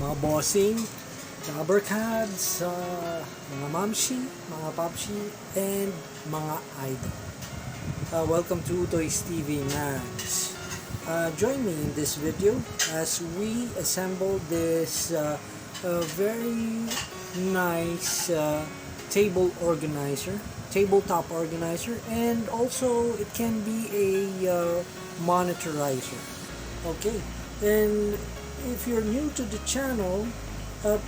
mga bossing, mga barkads, mga mamshi, mga papshi, and mga idol. Welcome to Utoystv Mags. Join me in this video as we assemble this very nice tabletop organizer, and also it can be a monitorizer. Okay, and if you're new to the channel,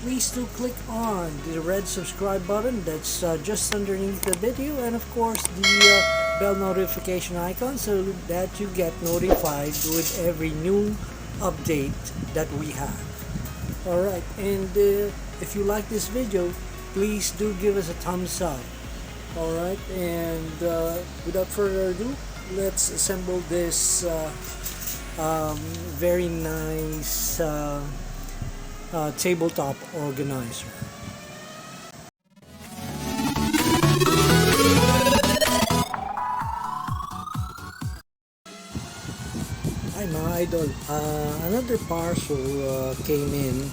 please do click on the red subscribe button that's just underneath the video, and of course the bell notification icon so that you get notified with every new update that we have. Alright, and if you like this video, please do give us a thumbs up. Alright, and without further ado, let's assemble this very nice tabletop organizer. Hi mga idol, another parcel came in,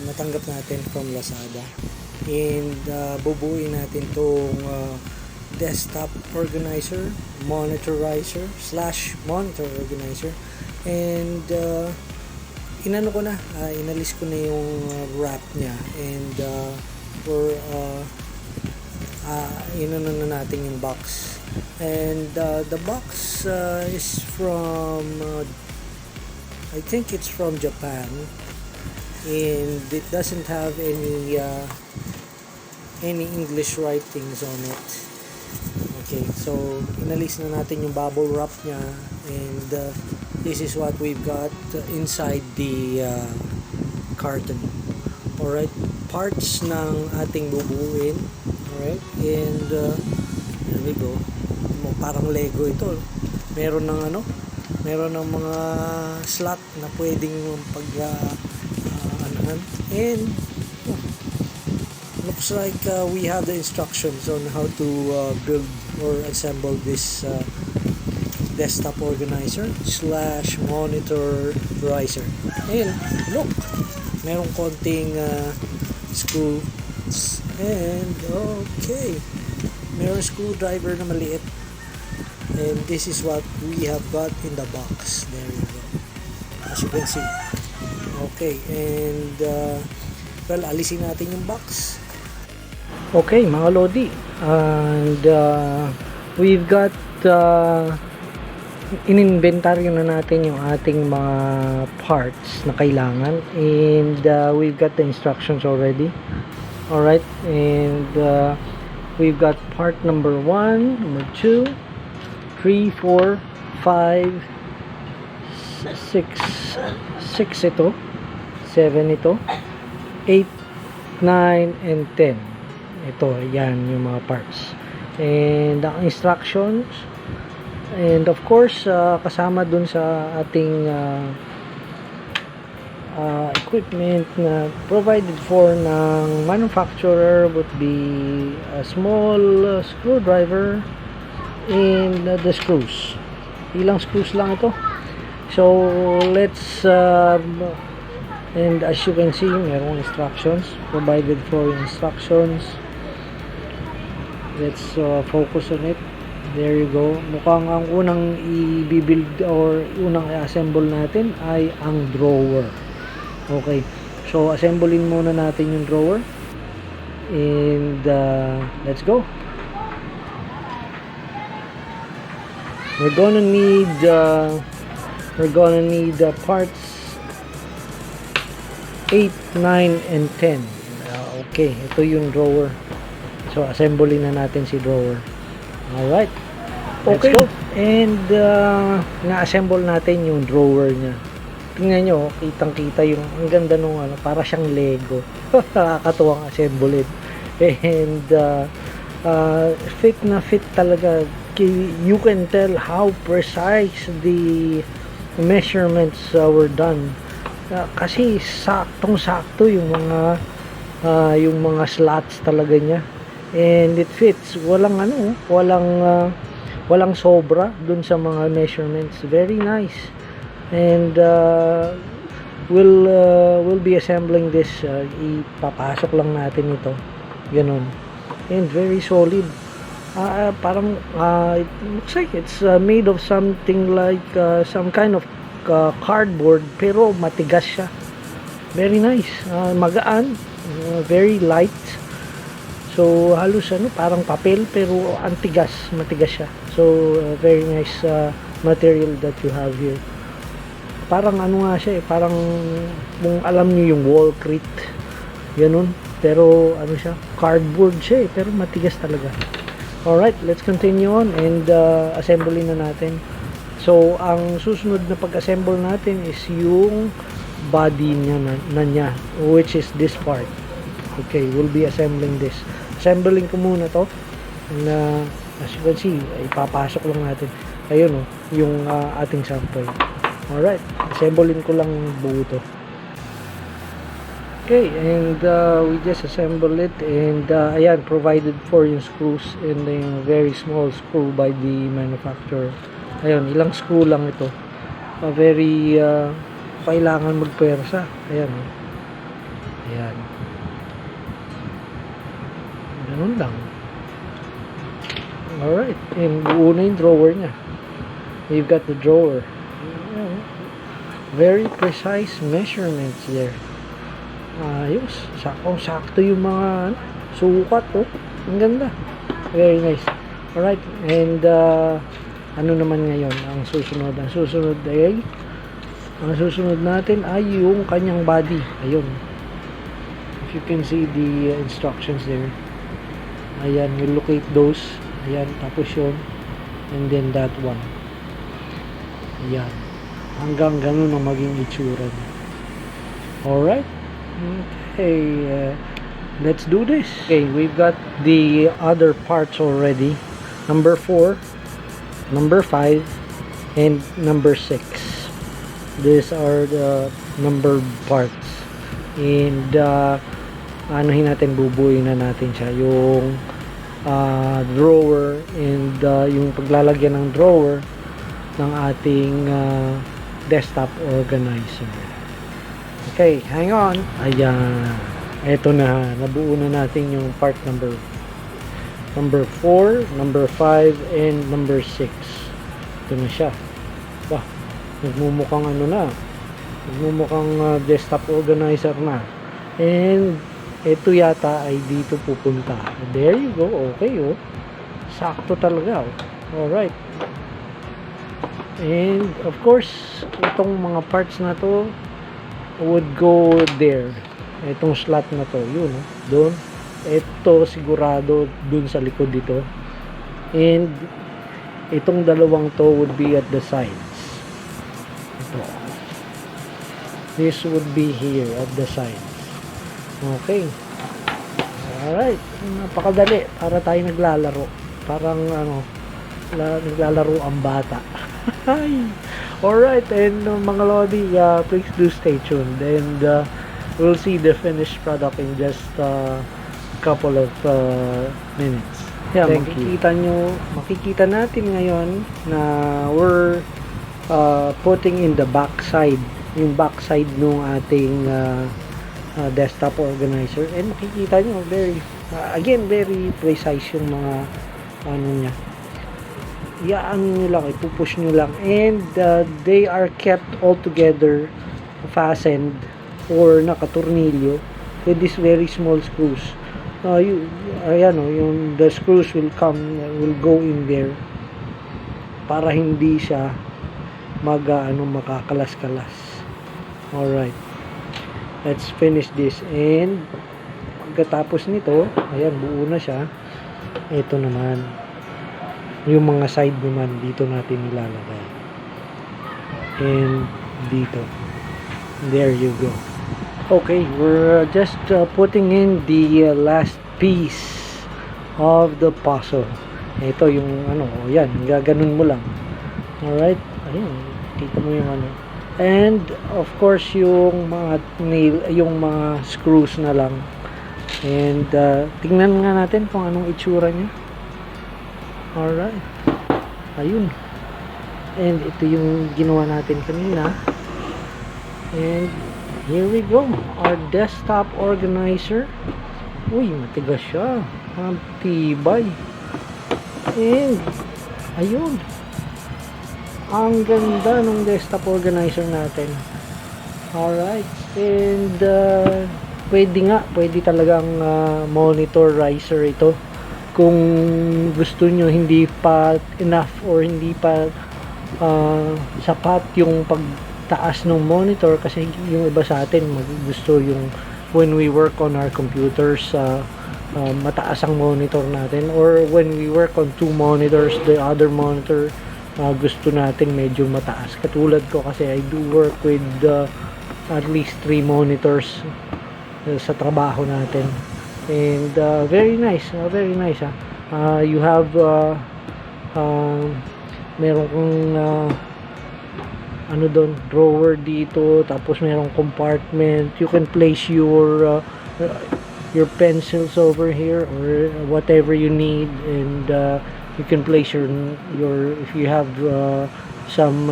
natanggap natin from LAZADA, and bubuuin natin tong desktop organizer, monitorizer / monitor organizer, and inano ko na, inalis ko na yung wrap niya, and inano na natin yung box, and the box is from I think it's from Japan, and it doesn't have any English writings on it. Okay, so inalis na natin yung bubble wrap niya, and this is what we've got inside the carton. Alright, parts ng ating bubuuin. Alright, and here we go. Parang Lego ito. Meron ng mga slot na pwedeng and looks like we have the instructions on how to build or assemble this desktop organizer / monitorizer. And look, merong konting screws, and okay, meron screwdriver na maliit, and this is what we have got in the box. There you go, as you can see. Okay, and well, alisin natin yung box. Okay mga lodi, and we've got in-inventaryo na natin yung ating mga parts na kailangan, and we've got the instructions already. Alright, and we've got part number 1, number 2, 3, 4, 5, 6 ito, 7 ito, 8, 9, and 10. Ito, yan yung mga parts, and ang instructions, and of course kasama dun sa ating equipment na provided for ng manufacturer would be a small screwdriver and the screws. Ilang screws lang ito. So let's and as you can see, merong instructions, provided for instructions. Let's focus on it. There you go. Mukhang ang unang i-build or unang i-assemble natin ay ang drawer. Okay, so assemblein muna natin yung drawer, and let's go. We're gonna need parts 8, 9, and 10. Okay, ito yung drawer. So assemblein na natin si drawer. Alright, okay, let's go. And na-assemble natin yung drawer nya. Tingnan nyo, kitang-kita yung, ang ganda nung para siyang Lego. Nakakatuwang assemble it. And fit na fit talaga. You can tell how precise the measurements were done. Kasi saktong-sakto yung mga slots talaga niya. And it fits, walang sobra dun sa mga measurements. Very nice. And we'll be assembling this. Ipapasok lang natin ito, ganun, and very solid. Parang it looks like it's made of something like some kind of cardboard, pero matigas siya. Very nice, magaan, very light. So halos parang papel, pero matigas siya. So very nice material that you have here. Parang nga siya parang kung alam niyo yung Wallcrete, ganun, pero siya, cardboard siya pero matigas talaga. Alright, let's continue on and assembly na natin. So ang susunod na pag-assemble natin is yung body niya, which is this part. Okay, we'll be assembling this. Assembling ko muna to, na as you can see, ipapasok lang natin. Ayun yung ating sample. Alright, assembling ko lang buo to. Okay, and we just assemble it, and ayan, provided for yung screws and yung very small screw by the manufacturer. Ayun, ilang screw lang ito. Very kailangan magpwersa. Ayan. Ayan. Ganun lang. Alright, and buo na yung drawer nya. You've got the drawer. Very precise measurements there. Ayos, sakto yung mga sukat. Ang ganda, very nice. Alright, and ano naman ngayon ang susunod? Ang susunod natin ay yung kanyang body. Ayun, if you can see the instructions there. Ayan, we'll locate those. Ayan, tapos yun, and then that one. Ayan, hanggang ganun ang maging itsura niya. Alright. Okay, let's do this. Okay, we've got the other parts already. Number 4, number 5, and number 6. These are the numbered parts. And anuhin natin, bubuin na natin siya. Yung drawer and yung paglalagyan ng drawer ng ating desktop organizer. Okay, hang on. Ayan. Ito na. Nabuo na natin yung part number 4, number 5, and number 6. Ito na siya. Bah, nagmumukhang nagmumukhang desktop organizer na. And ito yata ay dito pupunta. There you go. Okay, sakto talaga. Alright. And of course, itong mga parts na to would go there. Itong slot na to, yun, doon. Ito sigurado dun sa likod dito. And itong dalawang to would be at the sides. Ito. This would be here at the sides. Okay. Alright. Napakadali. Para tayo naglalaro. Parang naglalaro ang bata. Alright, and mga Lodi, please do stay tuned, and we'll see the finished product in just a couple of minutes. Yeah, makikita natin ngayon na we're putting in the back side, yung back side ng ating desktop organizer, and makikita nyo again very precise yung mga niya. Nyo lang, ipupush nyo lang, and they are kept all together, fastened or nakatornilyo with these very small screws. Yung the screws will go in there para hindi siya makakalas-kalas. Alright, let's finish this, and pagkatapos nito, ayan, buo na siya. Ito naman yung mga side naman, dito natin nilalagay, and dito. There you go. Okay, we're just putting in the last piece of the puzzle. Ito yung yan, gaganon mo lang. Alright, ayun, kita mo yung and of course yung mga nail, yung mga screws na lang. And tingnan nga natin kung anong itsura niya. Alright, ayun, and ito yung ginawa natin kanina, and here we go, our desktop organizer. Uy, matigas siya, ang tibay. And ayun, ang ganda ng desktop organizer natin. Alright, and pwede talagang monitorizer ito kung gusto nyo hindi pa enough or hindi pa sapat yung pagtaas ng monitor, kasi yung iba sa atin gusto yung when we work on our computers mataas ang monitor natin, or when we work on 2 monitors, the other monitor gusto natin medyo mataas. Katulad ko kasi I do work with at least 3 monitors sa trabaho natin, and very nice, you have meron kang ano doon, drawer dito, tapos merong compartment, you can place your pencils over here or whatever you need, and you can place your if you have some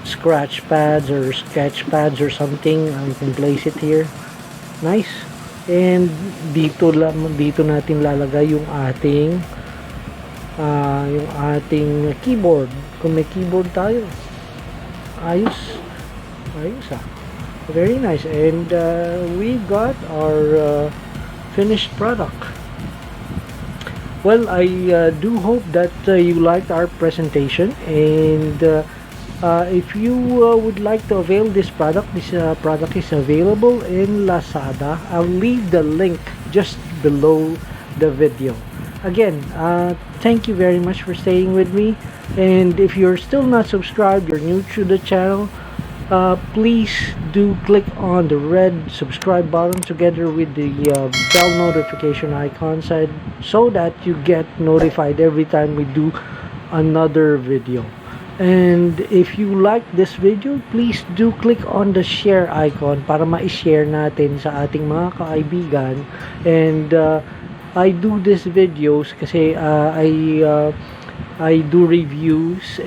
scratch pads or sketch pads or something, you can place it here. Nice. And dito natin lalagay yung ating keyboard, kung may keyboard tayo. Ayos very nice. And we got our finished product. Well, I do hope that you liked our presentation, and if you would like to avail this product is available in LAZADA. I'll leave the link just below the video. Again, thank you very much for staying with me, and if you're still not subscribed, you're new to the channel, please do click on the red subscribe button together with the bell notification icon side, so that you get notified every time we do another video. And if you like this video, please do click on the share icon para ma-share natin sa ating mga kaibigan. And I do these videos kasi I do reviews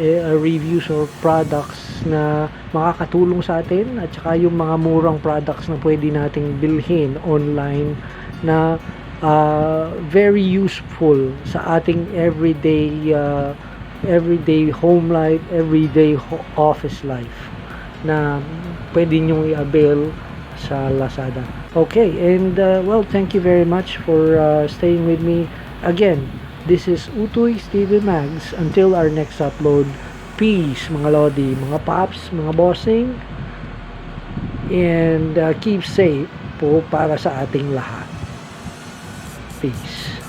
or products na makakatulong sa atin, at saka yung mga murang products na pwede nating bilhin online na very useful sa ating everyday home life, everyday office life, na pwede nyong i-avail sa LAZADA. Okay, and well, thank you very much for staying with me. Again, this is Utoys Tvmagz. Until our next upload, peace mga lodi, mga paps, mga bossing, and keep safe po para sa ating lahat. Peace.